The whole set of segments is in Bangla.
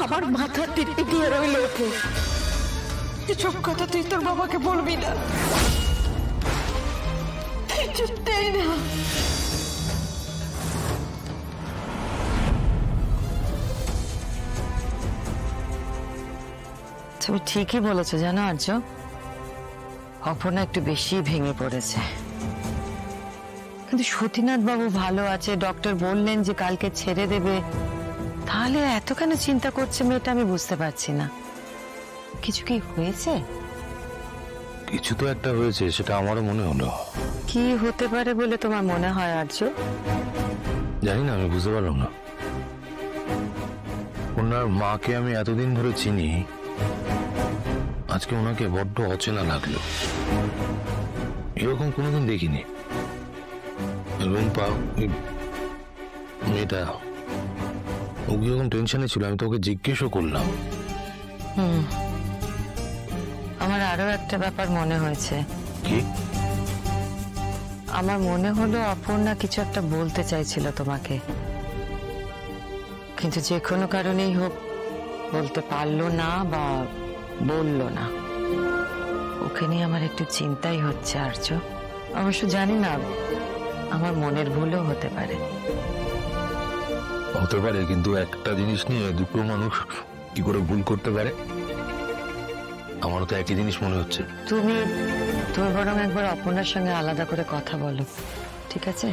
আমার মাথা টিপে দিয়ে রইল। এসব কথা তুই তোর বাবাকে বলবি না, কিছুতেই না। তুমি ঠিকই বলেছো জানো আর্য, অপর্ণা একটু বেশি ভেঙে পড়েছে। কিন্তু সতীনাথ বাবু ভালো আছে, ডক্টর বললেন যে কালকে ছেড়ে দেবে, তাহলে এত কেন চিন্তা করছে মেয়েটা আমি বুঝতে পারছি না। কিছু কি হয়েছে? কিছু তো একটা হয়েছে, সেটা আমারও মনে হলো। কি হতে পারে বলে তোমার মনে হয় আর্য? জানি না, আমি বুঝতে পারলাম না। ওনার মাকে আমি এতদিন ধরে চিনি, আজকে ওনাকে বড্ড অচেনা লাগলো। এরকম কোনোদিন দেখিনি। রুম্পা মেয়েটা ও কিরকম টেনশনে ছিল, আমি তোকে জিজ্ঞেসও করলাম। আমার আরো একটা ব্যাপার মনে হয়েছে। কি? আমার মনে হলো অপর্ণা কিছু একটা বলতে চাইছিল তোমাকে, কিন্তু যে কোনো কারণেই হোক বলতে পারলো না বা বললো না। ওকে নিয়ে আমার একটু চিন্তাই হচ্ছে আর্য। অবশ্য জানি না, আমার মনের ভুলও হতে পারে। হতে পারে, কিন্তু একটা জিনিস নিয়ে দুটো মানুষ কি করে ভুল করতে পারে? আমারও তো একই জিনিস মনে হচ্ছে। তুমি বরং একবার অপর্ণার সঙ্গে আলাদা করে কথা বলো, ঠিক আছে?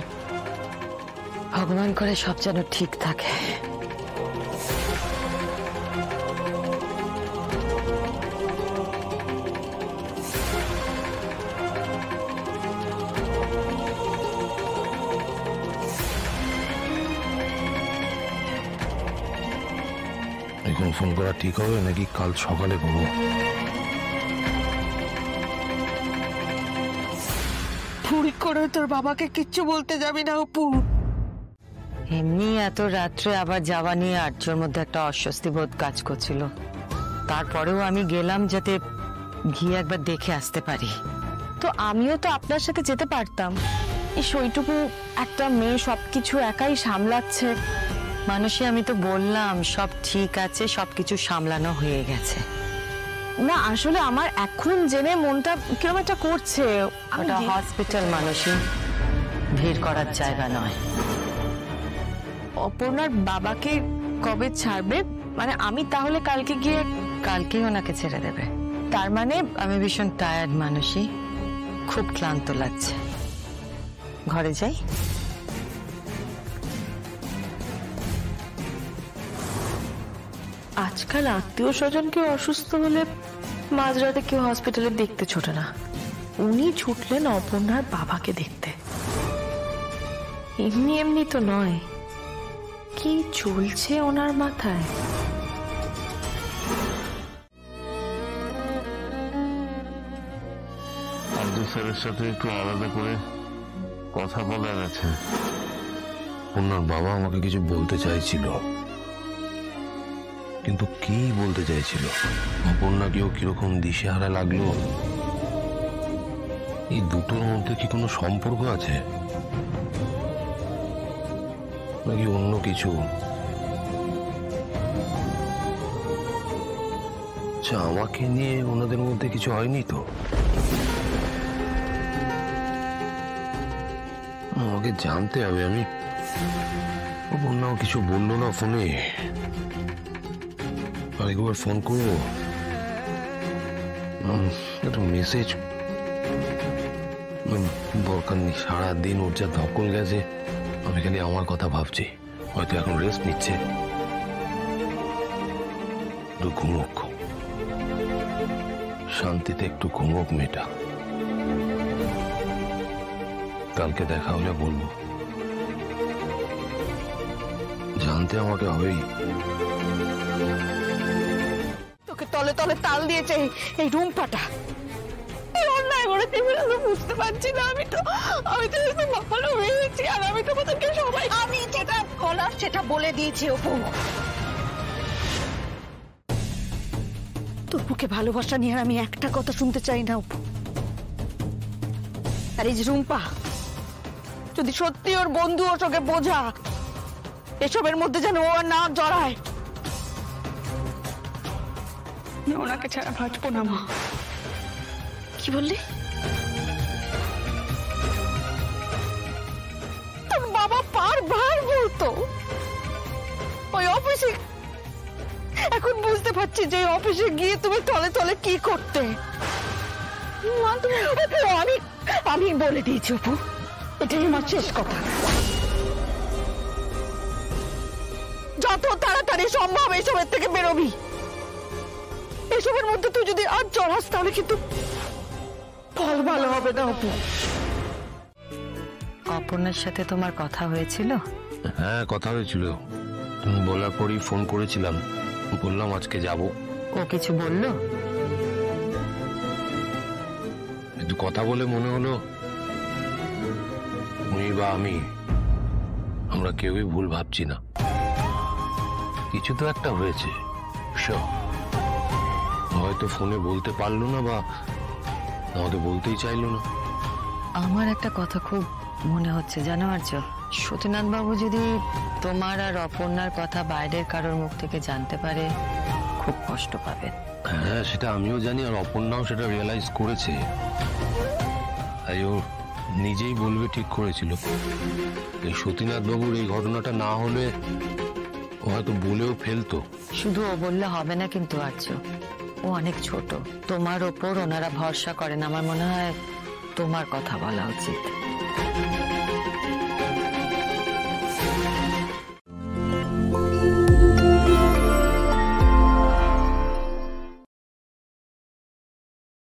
ভগবান করে সব যেন ঠিক থাকে। এখন ফোন করা ঠিক হবে নাকি কাল সকালে করবো? ভুল করে তোর বাবাকে কিচ্ছু বলতে যাবি না অপু। এমনি এত রাত্রে আবার যাওয়া নিয়ে আর্যর মধ্যে একটা অস্বস্তি বোধ কাজ করছিল। তারপরেও আমি গেলাম যাতে গিয়ে একবার দেখে আসতে পারি। তো আমিও তো আপনার সাথে যেতে পারতাম। এই সেইটুকু একটা মেয়ে সবকিছু একাই সামলাচ্ছে। মানুষই আমি তো বললাম সব ঠিক আছে, সবকিছু সামলানো হয়ে গেছে। না আসলে আমার এখন জেনে মনটা কিরকম একটা করছে। ওটা হসপিটাল, মানুষই ভিড় করার জায়গা নয়। অপর্ণার বাবাকে কবে ছাড়বে? মানে আমি তাহলে কালকে গিয়ে? কালকেই ওনাকে ছেড়ে দেবে। তার মানে আমি ভীষণ টায়ার্ড মানুষই, খুব ক্লান্ত লাগছে, ঘরে যাই। আজকাল আত্মীয় স্বজন কেউ অসুস্থ হলে মাঝরাতে কেউ হসপিটালে দেখতে ছোটে না। উনি ছুটলেন অপর্ণার বাবাকে দেখতে। এমনি এমনি তো নয়। কি চলছে ওনার মাথায়? আর্য স্যারের সাথে একটু আলাদা করে কথা বলার আছে। ওনার বাবা আমাকে কিছু বলতে চাইছিল, কিন্তু কি বলতে চাইছিল? অপর্ণাকেও কিরকম দিশেহারা লাগলো। এই দুটোর মধ্যে কি কোনো সম্পর্ক আছে নাকি অন্য কিছু? আচ্ছা, আমাকে নিয়ে ওনাদের মধ্যে কিছু হয়নি তো? আমাকে জানতে হবে। আমি অপর্ণাও কিছু বললো না ফোনে। আরেকবার ফোন করবো, একটা মেসেজ। দরকার নেই, সারাদিন ওর যা ধকল গেছে, আমি খালি আমার কথা ভাবছি। হয়তো এখন রেস্ট নিচ্ছে, একটু ঘুমোক, শান্তিতে একটু ঘুমোক মেয়েটা। কালকে দেখা হলে বলবো। জানতে আমাকে হবেই। তোকে তলে তলে তাল দিয়েছে এই রুম্পাটা। অন্যায় করেছি বুঝতে পারছি না। আমি তো ভালো হয়েছি, আর আমি তোমাদেরকে সবাই আমি যেটা বলার সেটা বলে দিয়েছি অপু। তোর বুকে ভালোবাসা নিয়ে আমি একটা কথা শুনতে চাই না অপু। আর এই যে রুম্পা, যদি সত্যি ওর বন্ধু ওর সঙ্গে বোঝা, এসবের মধ্যে যেন ও আর না জড়ায়। আমি ওনাকে ছাড়া বাঁচবো না মা। কি বললি? তোর বাবা বারবার বলতো ওই অফিসে, এখন বুঝতে পারছি যে অফিসে গিয়ে তুমি তলে তলে কি করতে। আমি বলে দিয়েছি অপু, এটাই আমার শেষ কথা। যত তাড়াতাড়ি সম্ভব এসবের থেকে বেরোবি। এসবের মধ্যে তুই যদি আর চড়াস তাহলে কিন্তু ফল ভালো হবে না অপু। অপর্ণার সাথে তোমার কথা হয়েছিল? হ্যাঁ, কথা হয়েছিল। তুমি বলার পরই ফোন করেছিলাম, বললাম আজকে যাব। ও কিছু বললো? কিন্তু কথা বলে মনে হলো উনি বা আমরা কেউই ভুল ভাবছি না। কিছু তো একটা হয়েছে, হয়তো ফোনে বলতে পারলো না বা আমাদের বলতেই চাইলো না। আমার একটা কথা খুব মনে হচ্ছে জানো আর্য, সতীনাথ বাবু যদি তোমার আর অপর্ণার কথা বাইরের কারোর মুখ থেকে জানতে পারে খুব কষ্ট পাবেন। হ্যাঁ, সেটা আমিও জানি, আর অপর্ণাও সেটা রিয়েলাইজ করেছে। তাই ও নিজেই বলবে ঠিক করেছিল। এই সতীনাথ বাবুর এই ঘটনাটা না হলে ও হয়তো বলেও ফেলতো। শুধু ও বললে হবে না কিন্তু আর্য, ও অনেক ছোট, তোমার ওপর ওনারা ভরসা করেন। আমার মনে হয় তোমার কথা বলা উচিত।